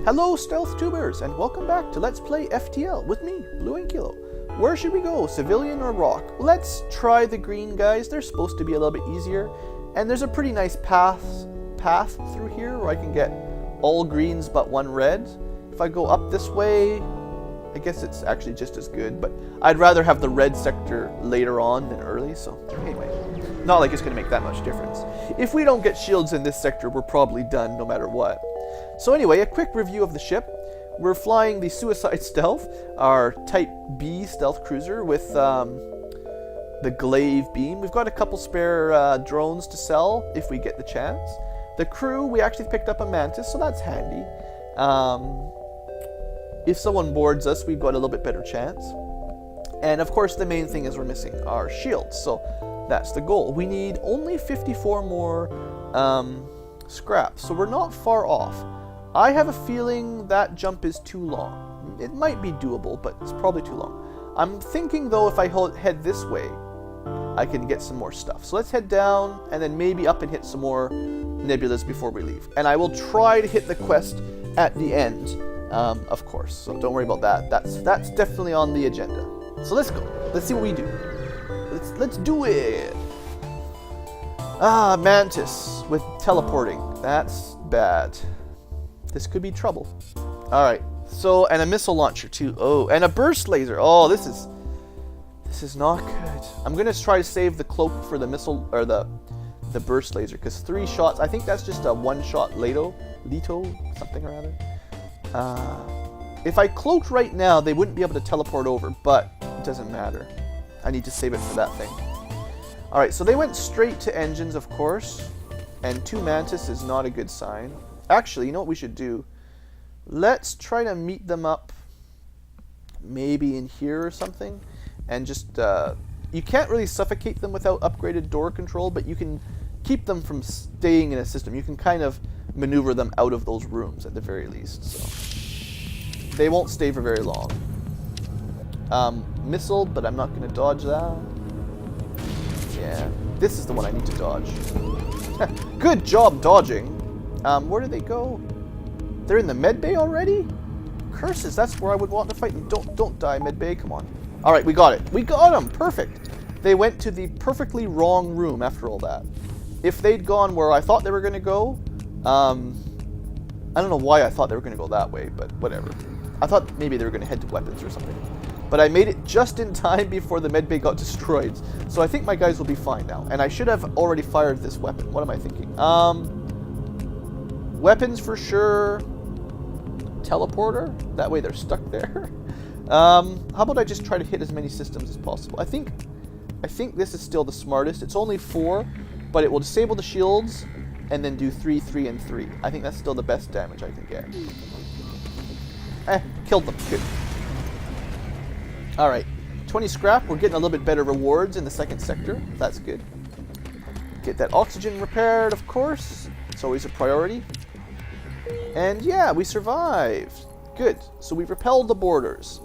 Hello stealth tubers, and welcome back to Let's Play FTL with me, Blue and Kilo. Where should we go, civilian or rock? Let's try the green guys. They're supposed to be a little bit easier, and there's a pretty nice path through here where I can get all greens but one red. If I go up this way, I guess it's actually just as good, but I'd rather have the red sector later on than early, so anyway. Not like it's going to make that much difference. If we don't get shields in this sector, we're probably done no matter what. So anyway, a quick review of the ship. We're flying the Suicide Stealth, our Type B stealth cruiser with the glaive beam. We've got a couple spare drones to sell if we get the chance. The crew, we actually picked up a Mantis, so that's handy. If someone boards us, we've got a little bit better chance. And of course, the main thing is we're missing our shields, so that's the goal. We need only 54 more scraps, so we're not far off. I have a feeling that jump is too long. It might be doable, but it's probably too long. I'm thinking, though, if I head this way, I can get some more stuff. So let's head down, and then maybe up and hit some more nebulas before we leave. And I will try to hit the quest at the end, of course. So don't worry about that. That's definitely on the agenda. So let's go. Let's see what we do. Let's do it. Ah, Mantis with teleporting. That's bad. This could be trouble. Alright, so, and a missile launcher too. Oh, and a burst laser. Oh, this is not good. I'm gonna try to save the cloak for the missile, or the burst laser, because 3 shots, I think that's just a 1-shot Leto, something or other. If I cloaked right now, they wouldn't be able to teleport over, but it doesn't matter. I need to save it for that thing. Alright, so they went straight to engines, of course, and 2 Mantis is not a good sign. Actually, you know what we should do? Let's try to meet them up maybe in here or something, and just, you can't really suffocate them without upgraded door control, but you can keep them from staying in a system. You can kind of maneuver them out of those rooms at the very least, so they won't stay for very long. Missile, but I'm not going to dodge that. Yeah, this is the one I need to dodge. Good job dodging. Where did they go? They're in the medbay already? Curses, that's where I would want to fight them. Don't die, medbay, come on. Alright, we got it. We got them! Perfect! They went to the perfectly wrong room after all that. If they'd gone where I thought they were going to go, I don't know why I thought they were going to go that way, but whatever. I thought maybe they were going to head to weapons or something. But I made it just in time before the medbay got destroyed. So I think my guys will be fine now. And I should have already fired this weapon. What am I thinking? Weapons for sure. Teleporter. That way they're stuck there. How about I just try to hit as many systems as possible? I think this is still the smartest. It's only 4, but it will disable the shields and then do 3, 3, and 3. I think that's still the best damage I can get. Killed them. Good. Alright. 20 scrap. We're getting a little bit better rewards in the second sector. That's good. Get that oxygen repaired, of course. It's always a priority. And yeah, we survived. Good. So we repelled the boarders.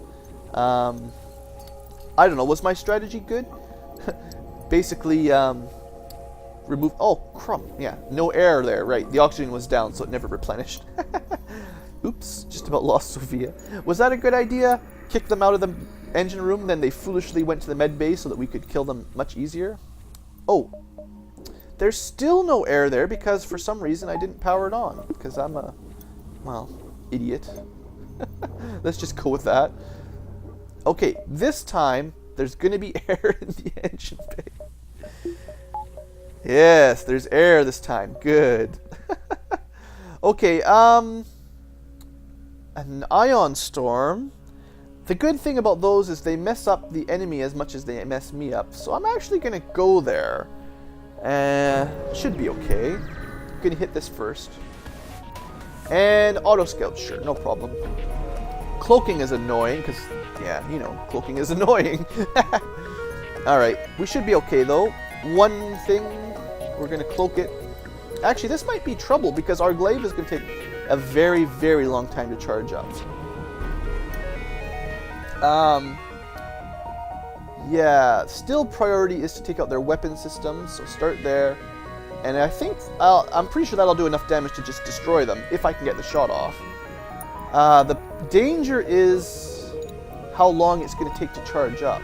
I don't know. Was my strategy good? Basically, remove... Oh, crumb. Yeah, no air there. Right. The oxygen was down, so it never replenished. Oops. Just about lost Sophia. Was that a good idea? Kick them out of the engine room, then they foolishly went to the med bay so that we could kill them much easier? Oh. There's still no air there because for some reason I didn't power it on. Because I'm a, well, idiot. Let's just go with that. Okay, this time there's going to be air in the engine bay. Yes, there's air this time. Good. Okay, an ion storm. The good thing about those is they mess up the enemy as much as they mess me up. So I'm actually going to go there. Should be okay. Gonna hit this first. And auto scout, sure, no problem. Cloaking is annoying, because, yeah, you know, cloaking is annoying. Alright, we should be okay though. One thing, we're gonna cloak it. Actually, this might be trouble, because our glaive is gonna take a very, very long time to charge up. Yeah, still priority is to take out their weapon systems, so start there. And I think, I'm pretty sure that'll do enough damage to just destroy them, if I can get the shot off. The danger is how long it's going to take to charge up.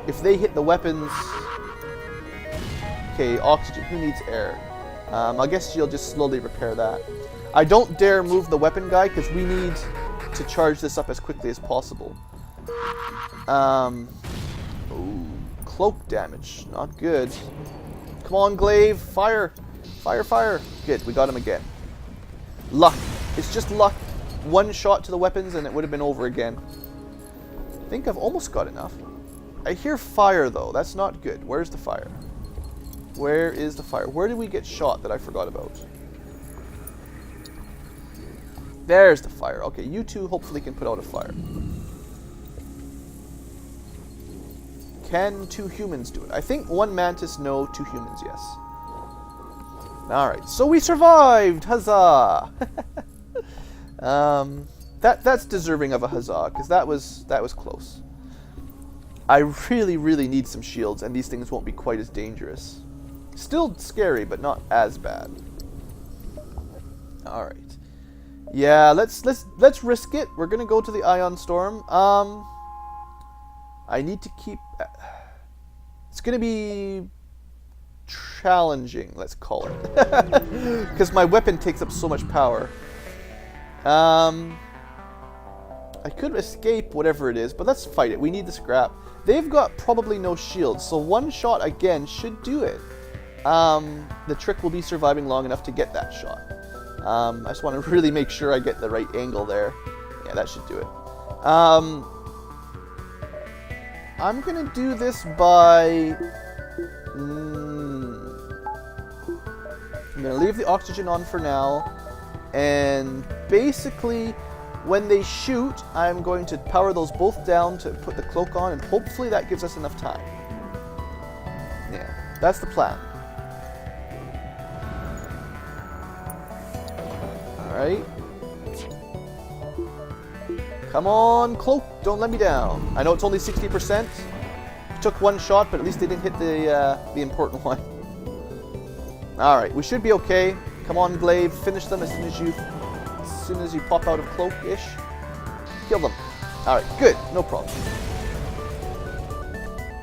If they hit the weapons... Okay, oxygen. Who needs air? I guess she'll just slowly repair that. I don't dare move the weapon guy because we need to charge this up as quickly as possible. Ooh, cloak damage. Not good. Come on, Glaive. Fire. Fire, fire. Good, we got him again. Luck. It's just luck. One shot to the weapons and it would have been over again. I think I've almost got enough. I hear fire, though. That's not good. Where's the fire? Where is the fire? Where did we get shot that I forgot about? There's the fire. Okay, you two hopefully can put out a fire. Can 2 humans do it? I think 1 mantis, no. 2 humans, yes. Alright, so we survived! Huzzah! That's deserving of a huzzah, because that was close. I really, really need some shields, and these things won't be quite as dangerous. Still scary, but not as bad. Alright. Yeah, let's risk it. We're gonna go to the Ion Storm. I need to keep... It's gonna be challenging, let's call it. Because my weapon takes up so much power. I could escape whatever it is, but let's fight it. We need the scrap. They've got probably no shields, so 1 shot again should do it. The trick will be surviving long enough to get that shot. I just want to really make sure I get the right angle there. Yeah, that should do it. I'm going to do this by... I'm going to leave the oxygen on for now. And basically, when they shoot, I'm going to power those both down to put the cloak on. And hopefully that gives us enough time. Yeah, that's the plan. Alright. Come on, cloak. Don't let me down. I know it's only 60%. Took 1 shot, but at least they didn't hit the important one. Alright, we should be okay. Come on, Glaive. Finish them as soon as you pop out of cloak-ish. Kill them. Alright, good. No problem.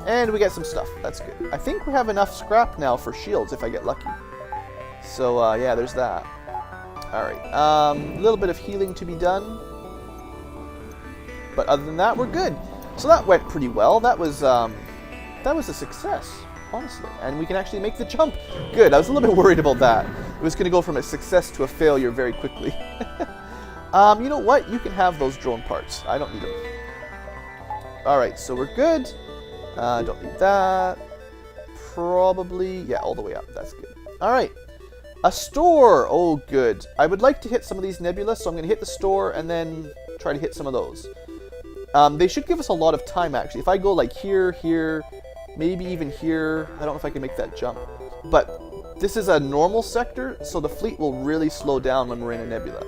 And we get some stuff. That's good. I think we have enough scrap now for shields if I get lucky. So, yeah, there's that. Alright, a little bit of healing to be done. But other than that, we're good. So that went pretty well. That was a success, honestly. And we can actually make the jump. Good, I was a little bit worried about that. It was going to go from a success to a failure very quickly. You know what? You can have those drone parts. I don't need them. Alright, so we're good. Don't need that. Probably, yeah, all the way up. That's good. Alright. A store! Oh, good. I would like to hit some of these nebulas, so I'm going to hit the store and then try to hit some of those. They should give us a lot of time, actually. If I go like here, here, maybe even here, I don't know if I can make that jump. But this is a normal sector, so the fleet will really slow down when we're in a nebula.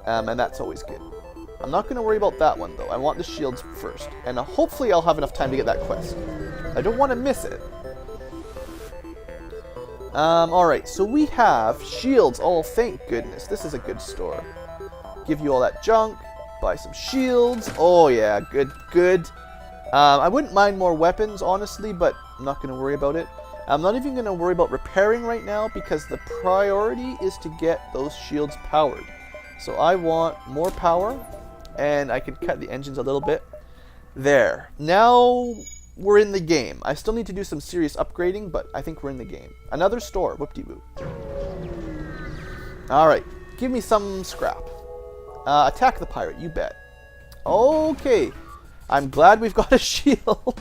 And that's always good. I'm not going to worry about that one, though. I want the shields first. And hopefully I'll have enough time to get that quest. I don't want to miss it. Alright, so we have shields. Oh, thank goodness. This is a good store. Give you all that junk. Buy some shields. Oh, yeah. Good, good. I wouldn't mind more weapons, honestly, but I'm not going to worry about it. I'm not even going to worry about repairing right now because the priority is to get those shields powered. So I want more power, and I can cut the engines a little bit. There. Now we're in the game. I still need to do some serious upgrading, but I think we're in the game. Another store. Whoop-de-whoop. Alright. Give me some scrap. Attack the pirate, you bet. Okay. I'm glad we've got a shield.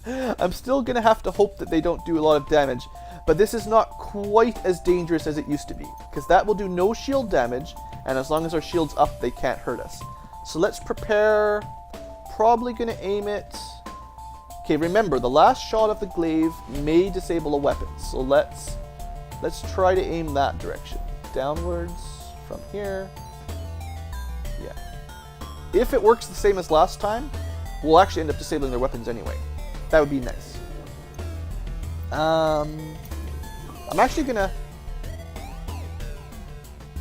I'm still going to have to hope that they don't do a lot of damage. But this is not quite as dangerous as it used to be. Because that will do no shield damage. And as long as our shield's up, they can't hurt us. So let's prepare. Probably going to aim it. Okay, remember, the last shot of the glaive may disable a weapon. So let's try to aim that direction. Downwards from here. Yeah. If it works the same as last time, we'll actually end up disabling their weapons anyway. That would be nice. I'm actually gonna...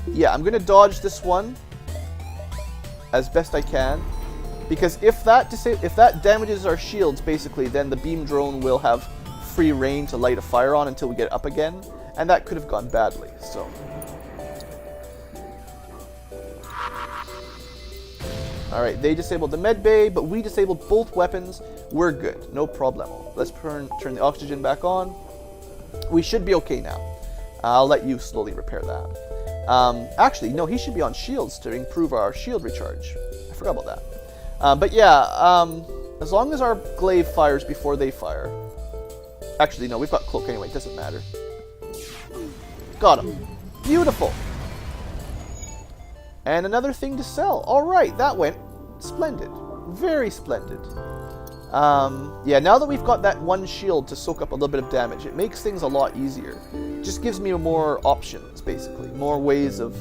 Yeah, I'm gonna dodge this one. as best I can. Because if that damages our shields, basically, then the beam drone will have free reign to light a fire on until we get it up again. And that could have gone badly, so. Alright, they disabled the med bay, but we disabled both weapons. We're good, no problemo. Let's turn the oxygen back on. We should be okay now. I'll let you slowly repair that. Actually, no, he should be on shields to improve our shield recharge. I forgot about that. But yeah, as long as our glaive fires before they fire. Actually, no, we've got cloak anyway, it doesn't matter. Got him. Beautiful. And another thing to sell. Alright, that went splendid. Very splendid. Yeah, now that we've got that one shield to soak up a little bit of damage, it makes things a lot easier. Just gives me more options, basically. More ways of,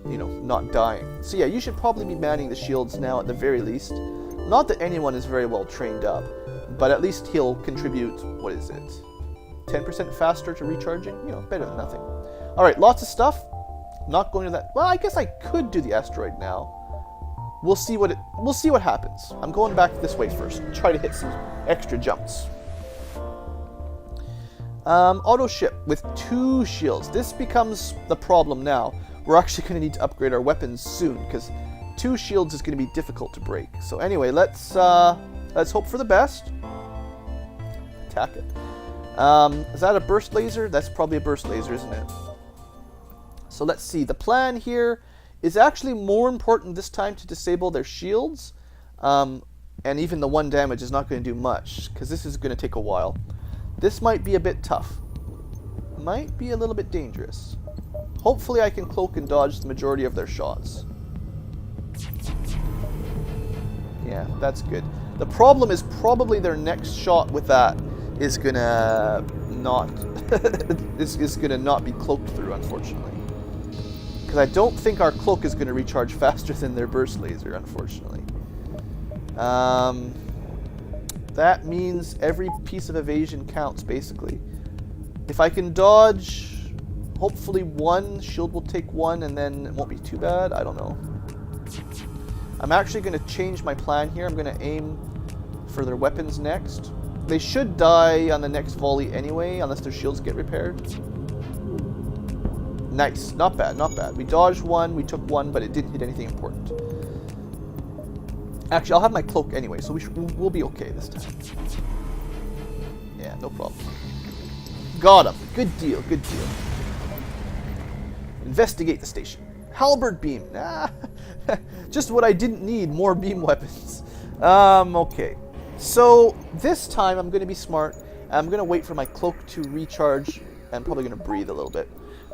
you know, not dying. So yeah, you should probably be manning the shields now at the very least. Not that anyone is very well trained up, but at least he'll contribute, what is it? 10% faster to recharging? You know, better than nothing. Alright, lots of stuff. Not going to that. Well, I guess I could do the asteroid now. We'll see what happens. I'm going back this way first. Try to hit some extra jumps. Auto ship with 2 shields. This becomes the problem now. We're actually going to need to upgrade our weapons soon because 2 shields is going to be difficult to break. So anyway, let's hope for the best. Attack it. Is that a burst laser? That's probably a burst laser, isn't it? So let's see. The plan here is actually more important this time to disable their shields. And even the 1 damage is not going to do much because this is going to take a while. This might be a bit tough. Might be a little bit dangerous. Hopefully I can cloak and dodge the majority of their shots. Yeah, that's good. The problem is probably their next shot with that is gonna not is gonna not be cloaked through, unfortunately. Because I don't think our cloak is gonna recharge faster than their burst laser, unfortunately. That means every piece of evasion counts, basically. If I can dodge, hopefully 1, shield will take 1, and then it won't be too bad. I don't know. I'm actually going to change my plan here. I'm going to aim for their weapons next. They should die on the next volley anyway, unless their shields get repaired. Nice. Not bad, not bad. We dodged 1, we took 1, but it didn't hit anything important. Actually, I'll have my cloak anyway, so we'll be okay this time. Yeah, no problem. Got him. Good deal, good deal. Investigate the station. Halberd beam. Ah, just what I didn't need, more beam weapons. Okay. So, this time I'm going to be smart. I'm going to wait for my cloak to recharge. I'm probably going to breathe a little bit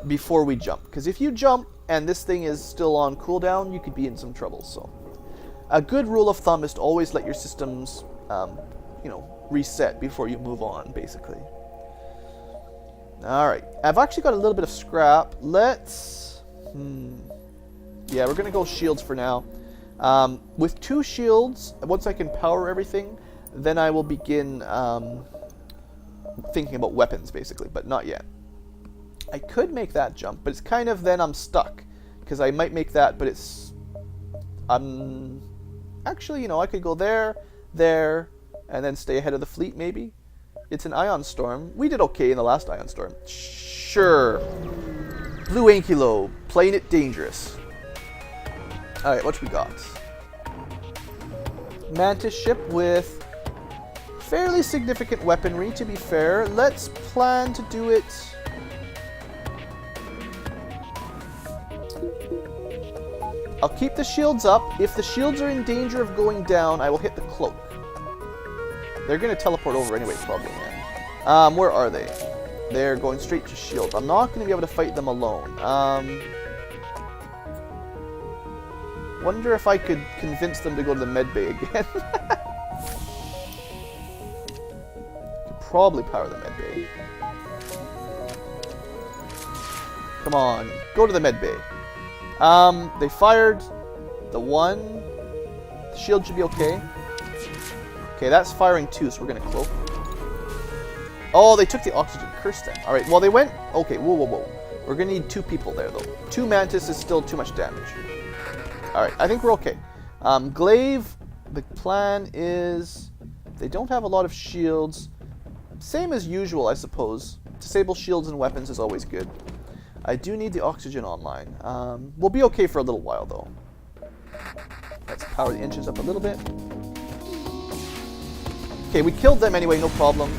before we jump. Because if you jump and this thing is still on cooldown, you could be in some trouble. So, a good rule of thumb is to always let your systems, you know, reset before you move on, basically. Alright, I've actually got a little bit of scrap. Let's... Yeah, we're going to go shields for now. With 2 shields, once I can power everything, then I will begin thinking about weapons, basically, but not yet. I could make that jump, but it's kind of then I'm stuck. Because I might make that, but it's... Actually, you know, I could go there, there, and then stay ahead of the fleet, maybe. It's an ion storm. We did okay in the last ion storm. Sure. Blue Ankylo, playing it dangerous. Alright, what we got? Mantis ship with fairly significant weaponry, to be fair. Let's plan to do it... I'll keep the shields up. If the shields are in danger of going down, I will hit the cloak. They're going to teleport over anyway, probably, man. Where are they? They're going straight to shield. I'm not going to be able to fight them alone. Wonder if I could convince them to go to the med bay again. Could probably power the med bay. Come on, go to the med bay. They fired the 1. The shield should be okay. Okay, that's firing 2, so we're gonna cloak. Oh, they took the oxygen. Curse them. Alright, well they went... Okay, whoa, whoa, whoa. We're gonna need 2 people there, though. 2 Mantis is still too much damage. Alright, I think we're okay. Glaive, the plan is they don't have a lot of shields. Same as usual, I suppose. Disable shields and weapons is always good. I do need the oxygen online. We'll be okay for a little while, though. Let's power the engines up a little bit. Okay, we killed them anyway, no problem.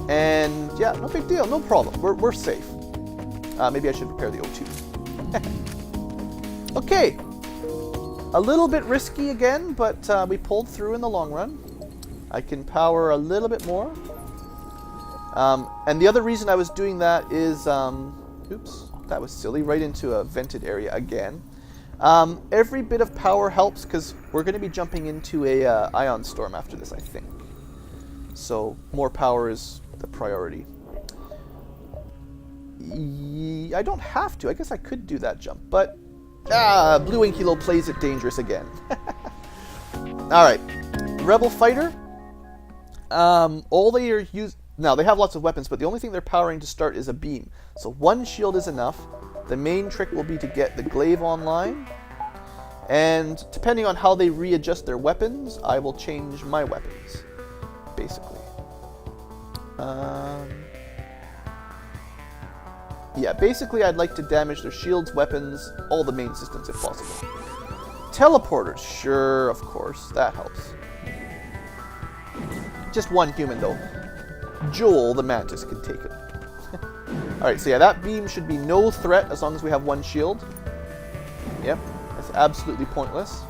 And yeah, no big deal, no problem. We're safe. Maybe I should prepare the O2. Okay. A little bit risky again, but we pulled through in the long run. I can power a little bit more. And the other reason I was doing that is... oops, that was silly. Right into a vented area again. Every bit of power helps because we're going to be jumping into a ion storm after this, I think. So more power is the priority. I don't have to. I guess I could do that jump, but Blue Inkilo plays it dangerous again. All right, Rebel Fighter. All they are now they have lots of weapons, but the only thing they're powering to start is a beam. So one shield is enough. The main trick will be to get the glaive online, and depending on how they readjust their weapons, I will change my weapons, basically. Yeah, basically I'd like to damage their shields, weapons, all the main systems if possible. Teleporters, sure, of course, that helps. Just one human though. Joel, the mantis, can take it. Alright, so yeah, that beam should be no threat as long as we have one shield. Yep, that's absolutely pointless.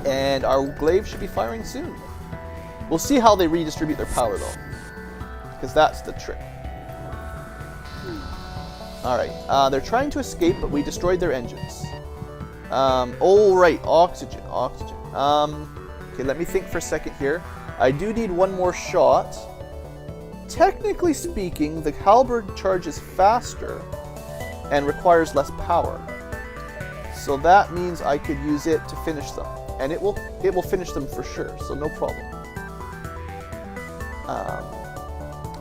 And our glaive should be firing soon. We'll see how they redistribute their power though, because that's the trick. Alright, they're trying to escape, but we destroyed their engines. Oh right, oxygen. Okay, let me think for a second here. I do need one more shot. Technically speaking, the halberd charges faster and requires less power. So that means I could use it to finish them. And it will finish them for sure, so no problem.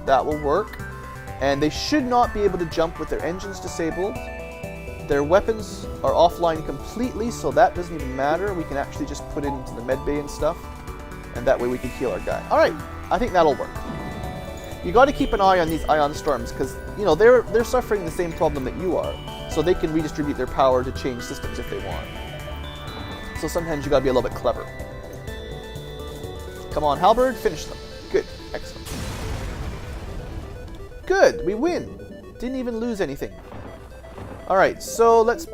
That will work. And they should not be able to jump with their engines disabled. Their weapons are offline completely, so that doesn't even matter. We can actually just put it into the med bay and stuff. And that way we can heal our guy. Alright, I think that'll work. You got to keep an eye on these ion storms because, you know, they're suffering the same problem that you are. So they can redistribute their power to change systems if they want. So sometimes you got to be a little bit clever. Come on, halberd, finish them. Good, excellent. Good, we win. Didn't even lose anything. All right, so let's.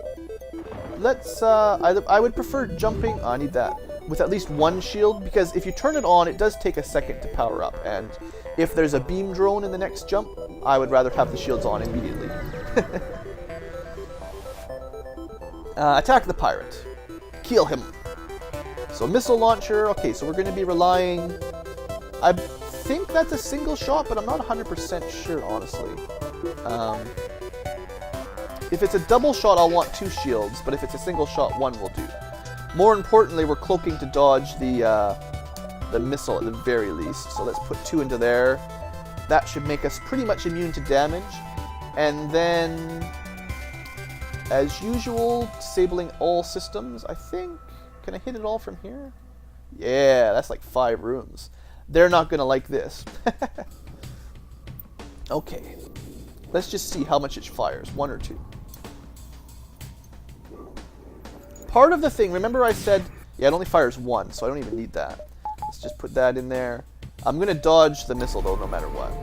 I would prefer jumping. Oh, I need that with at least one shield because if you turn it on, it does take a second to power up. And if there's a beam drone in the next jump, I would rather have the shields on immediately. Attack the pirate. Kill him. So missile launcher. Okay, so we're going to be relying. I think that's a single shot, but I'm not 100% sure, honestly. If it's a double shot, I'll want 2 shields, but if it's a single shot, 1 will do. More importantly, we're cloaking to dodge the missile at the very least. So let's put 2 into there. That should make us pretty much immune to damage. And then, as usual, disabling all systems, I think. Can I hit it all from here? Yeah, that's like 5 rooms. They're not going to like this. Okay. Let's just see how much it fires. 1 or 2. Part of the thing, remember I said, yeah, it only fires 1, so I don't even need that. Let's just put that in there. I'm going to dodge the missile, though, no matter what.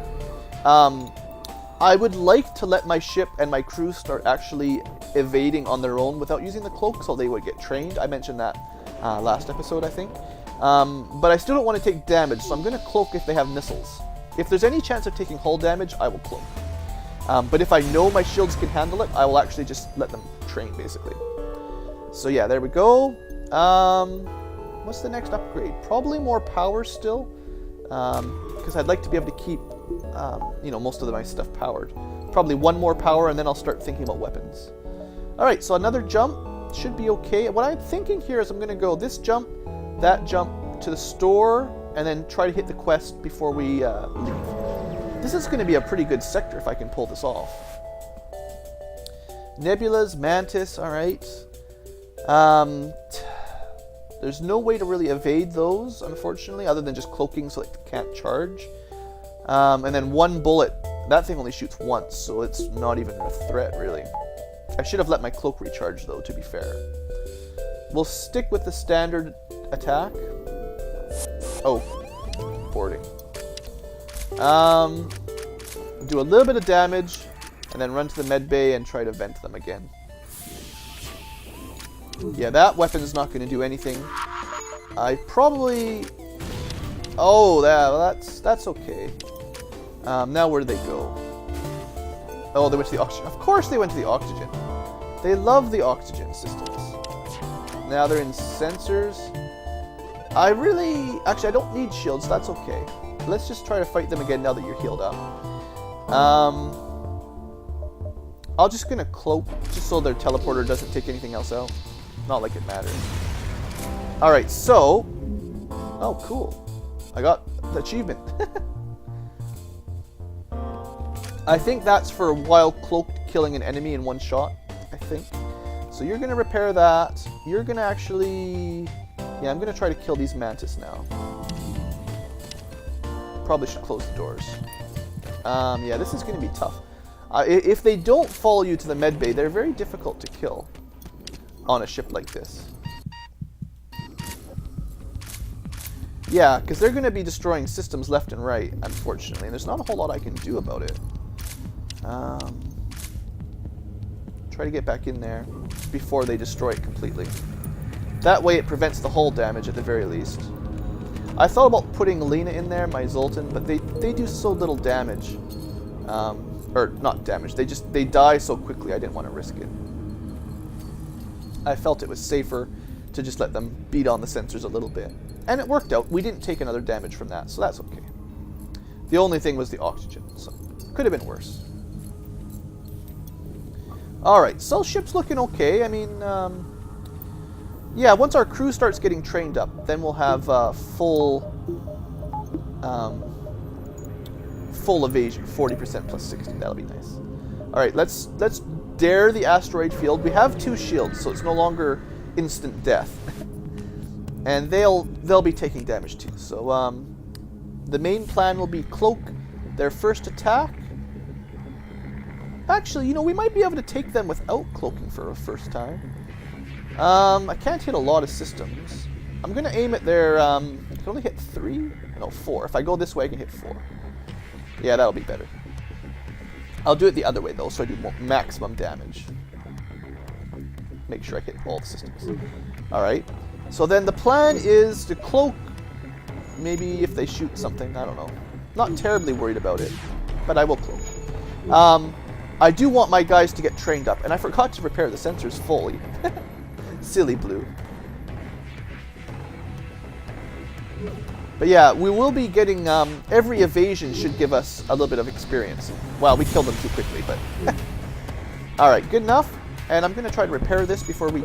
I would like to let my ship and my crew start actually evading on their own without using the cloak, so they would get trained. I mentioned that last episode, I think. But I still don't want to take damage, so I'm going to cloak if they have missiles. If there's any chance of taking hull damage, I will cloak. But if I know my shields can handle it, I will actually just let them train, basically. So yeah, there we go. What's the next upgrade? Probably more power still, because I'd like to be able to keep, you know, most of my stuff powered. Probably 1 more power, and then I'll start thinking about weapons. All right, so another jump should be okay. What I'm thinking here is I'm going to go this jump, that jump to the store, and then try to hit the quest before we leave. This is going to be a pretty good sector if I can pull this off. Nebulas, Mantis, all right. There's no way to really evade those, unfortunately, other than just cloaking so it can't charge. And then one bullet, that thing only shoots once, so it's not even a threat, really. I should have let my cloak recharge, though, to be fair. We'll stick with the standard attack. Oh, boarding. Do a little bit of damage, and then run to the med bay and try to vent them again. Yeah, that weapon's not going to do anything. I probably... Oh, that's okay. Now where do they go? Oh, they went to the oxygen. Of course they went to the oxygen. They love the oxygen systems. Now they're in sensors. Actually, I don't need shields. That's okay. Let's just try to fight them again now that you're healed up. I'm just going to cloak, just so their teleporter doesn't take anything else out. Not like it matters. Alright, so... Oh, cool. I got the achievement. I think that's for while cloaked killing an enemy in one shot, I think. So you're going to repair that. You're going to actually... Yeah, I'm going to try to kill these mantis now. Probably should close the doors. Yeah, this is going to be tough. If they don't follow you to the medbay, they're very difficult to kill on a ship like this. Yeah, because they're going to be destroying systems left and right, unfortunately. And there's not a whole lot I can do about it. Try to get back in there before they destroy it completely. That way it prevents the hull damage at the very least. I thought about putting Lena in there, my Zoltan, but they do so little damage. Or not damage, they die so quickly I didn't want to risk it. I felt it was safer to just let them beat on the sensors a little bit. And it worked out. We didn't take another damage from that, so that's okay. The only thing was the oxygen, so could have been worse. Alright, so ship's looking okay. I mean, yeah, once our crew starts getting trained up, then we'll have full evasion, 40% plus 60. That'll be nice. All right, let's dare the asteroid field. We have 2 shields, so it's no longer instant death, and they'll be taking damage too. So the main plan will be cloak their first attack. Actually, you know, we might be able to take them without cloaking for a first time. I can't hit a lot of systems. I'm going to aim at their... I can only hit 3? No, 4. If I go this way, I can hit 4. Yeah, that'll be better. I'll do it the other way, though, so I do maximum damage. Make sure I hit all the systems. Alright. So then the plan is to cloak... Maybe if they shoot something, I don't know. Not terribly worried about it, but I will cloak. I do want my guys to get trained up, and I forgot to repair the sensors fully. Silly blue. But yeah, we will be getting, every evasion should give us a little bit of experience. Well, we killed them too quickly, but... Alright, good enough. And I'm going to try to repair this before we...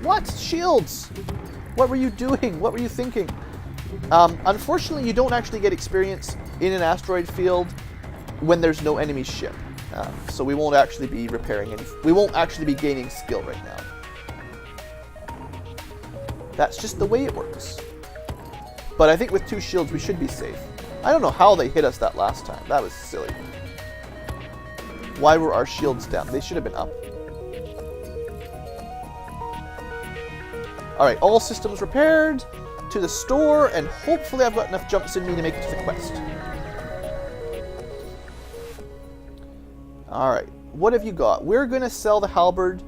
What? Shields! What were you doing? What were you thinking? Unfortunately, you don't actually get experience in an asteroid field when there's no enemy ship. So we won't actually be repairing any... We won't actually be gaining skill right now. That's just the way it works. But I think with 2 shields, we should be safe. I don't know how they hit us that last time. That was silly. Why were our shields down? They should have been up. Alright, all systems repaired. To the store, and hopefully I've got enough jumps in me to make it to the quest. Alright, what have you got? We're going to sell the halberd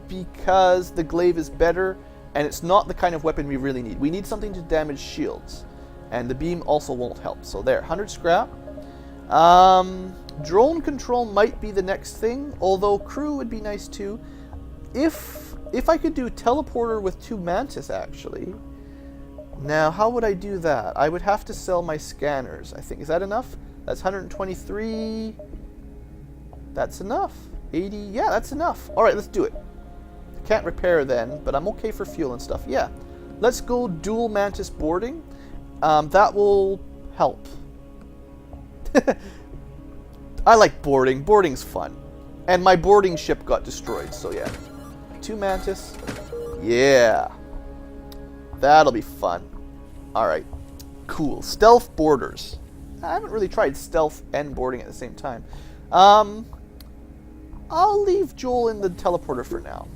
because the glaive is better, and it's not the kind of weapon we really need. We need something to damage shields, and the beam also won't help. So there, 100 scrap. Drone control might be the next thing, although crew would be nice too. If I could do teleporter with 2 mantis, actually. Now, how would I do that? I would have to sell my scanners, I think. Is that enough? That's 123... That's enough. 80, yeah, that's enough. Alright, let's do it. Can't repair then, but I'm okay for fuel and stuff. Yeah, let's go dual mantis boarding. That will help. I like boarding. Boarding's fun. And my boarding ship got destroyed, so yeah. 2 mantis. Yeah. That'll be fun. Alright. Cool. Stealth boarders. I haven't really tried stealth and boarding at the same time. I'll leave Joel in the teleporter for now.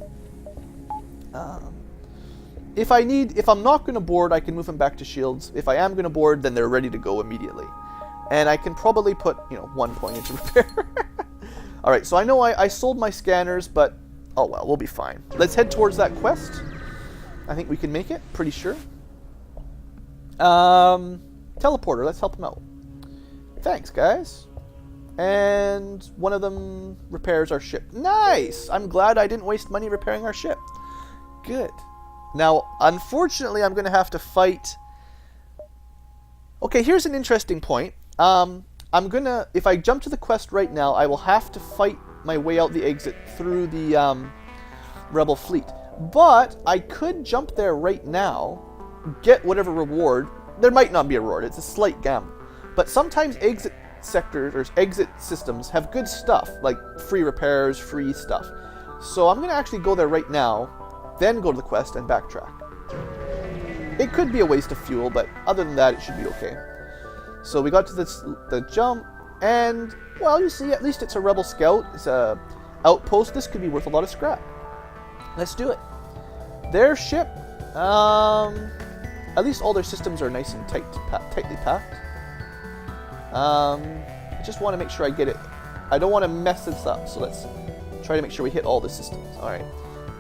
If I'm not going to board, I can move him back to shields. If I am going to board, then they're ready to go immediately. And I can probably put, 1 point into repair. Alright, so I know I sold my scanners, but oh well, we'll be fine. Let's head towards that quest. I think we can make it, pretty sure. Teleporter, let's help him out. Thanks, guys. And one of them repairs our ship. Nice! I'm glad I didn't waste money repairing our ship. Good. Now, unfortunately, I'm going to have to fight... Okay, here's an interesting point. If I jump to the quest right now, I will have to fight my way out the exit through the rebel fleet. But I could jump there right now, get whatever reward. There might not be a reward, it's a slight gamble. But sometimes exit sectors or exit systems have good stuff, like free repairs, free stuff. So I'm going to actually go there right now, then go to the quest and backtrack. It could be a waste of fuel, but other than that, it should be okay. So we got to the jump, and, well, you see, at least it's a rebel scout. It's a outpost. This could be worth a lot of scrap. Let's do it. Their ship, at least all their systems are nice and tightly packed. I just want to make sure I get it. I don't want to mess this up, so let's try to make sure we hit all the systems. All right.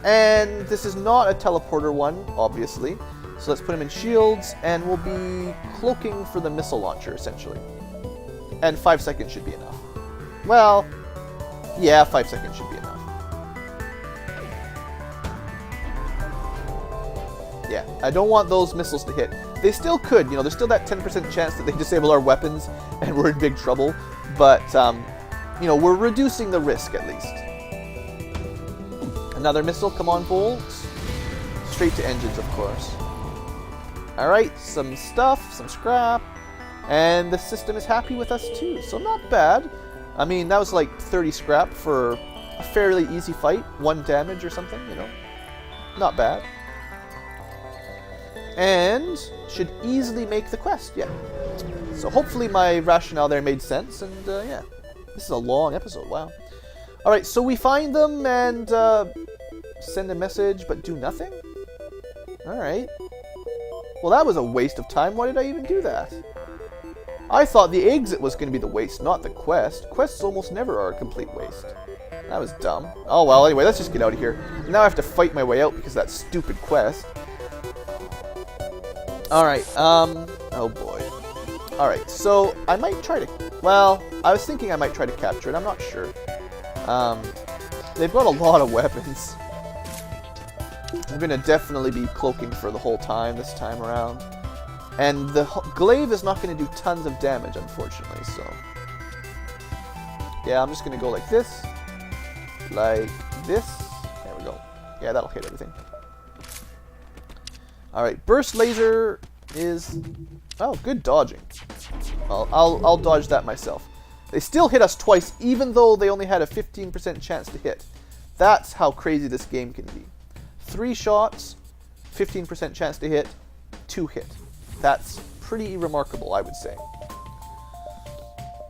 And this is not a teleporter one, obviously. So let's put him in shields, and we'll be cloaking for the missile launcher, essentially. And 5 seconds should be enough. Well, yeah, 5 seconds should be enough. Yeah, I don't want those missiles to hit. They still could, there's still that 10% chance that they disable our weapons, and we're in big trouble. But, we're reducing the risk, at least. Another missile, come on, bolts. Straight to engines, of course. Alright, some stuff, some scrap, and the system is happy with us too, so not bad. I mean, that was like 30 scrap for a fairly easy fight, 1 damage or something, Not bad. And should easily make the quest, yeah. So hopefully my rationale there made sense, and yeah. This is a long episode, wow. Alright, so we find them and send a message, but do nothing? Alright. Well, that was a waste of time. Why did I even do that? I thought the exit was going to be the waste, not the quest. Quests almost never are a complete waste. That was dumb. Oh, well, anyway, let's just get out of here. Now I have to fight my way out because of that stupid quest. Alright, oh boy. Alright, so I might try to... Well, I was thinking I might try to capture it. I'm not sure. They've got a lot of weapons. I'm going to definitely be cloaking for the whole time this time around. And the glaive is not going to do tons of damage, unfortunately, so... Yeah, I'm just going to go like this. Like this. There we go. Yeah, that'll hit everything. Alright, burst laser is... Oh, good dodging. I'll dodge that myself. They still hit us twice, even though they only had a 15% chance to hit. That's how crazy this game can be. 3 shots, 15% chance to hit, 2 hit. That's pretty remarkable, I would say.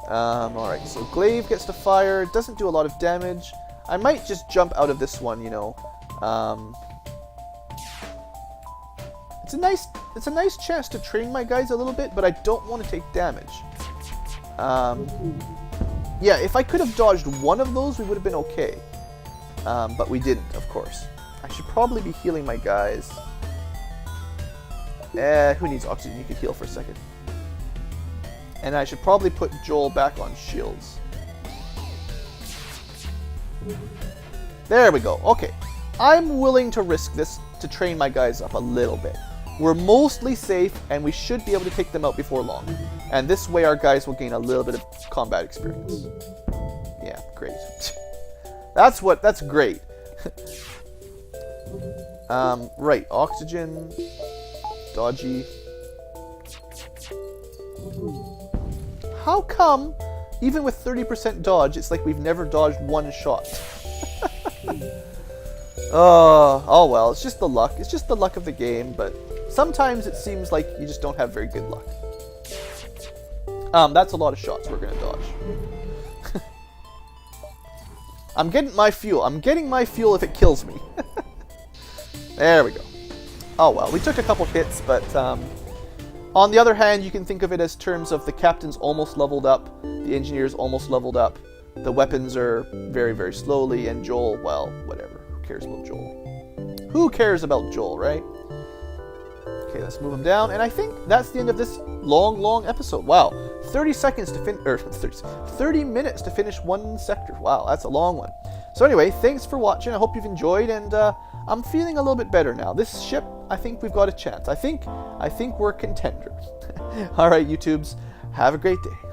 Alright, so glaive gets to fire. It doesn't do a lot of damage. I might just jump out of this one, It's a nice chance to train my guys a little bit, but I don't want to take damage. Yeah, if I could have dodged one of those, we would have been okay. But we didn't, of course. I should probably be healing my guys. Who needs oxygen? You could heal for a second. And I should probably put Joel back on shields. There we go. Okay. I'm willing to risk this to train my guys up a little bit. We're mostly safe, and we should be able to take them out before long. And this way our guys will gain a little bit of combat experience. Yeah, great. That's great. Right, oxygen, dodgy. How come, even with 30% dodge, it's like we've never dodged one shot? Oh well, it's just the luck. It's just the luck of the game, but sometimes it seems like you just don't have very good luck. That's a lot of shots we're gonna dodge. I'm getting my fuel. I'm getting my fuel if it kills me. There we go. Oh well, we took a couple hits, but on the other hand, you can think of it as terms of the captain's almost leveled up, the engineer's almost leveled up, the weapons are very, very slowly, and Joel, well, whatever. Who cares about Joel? Who cares about Joel, right? Okay, let's move him down, and I think that's the end of this long, long episode. Wow, 30 seconds to finish, or 30 minutes to finish one sector. Wow, that's a long one. So anyway, thanks for watching. I hope you've enjoyed, and I'm feeling a little bit better now. This ship, I think we've got a chance. I think we're contenders. All right, YouTubes, have a great day.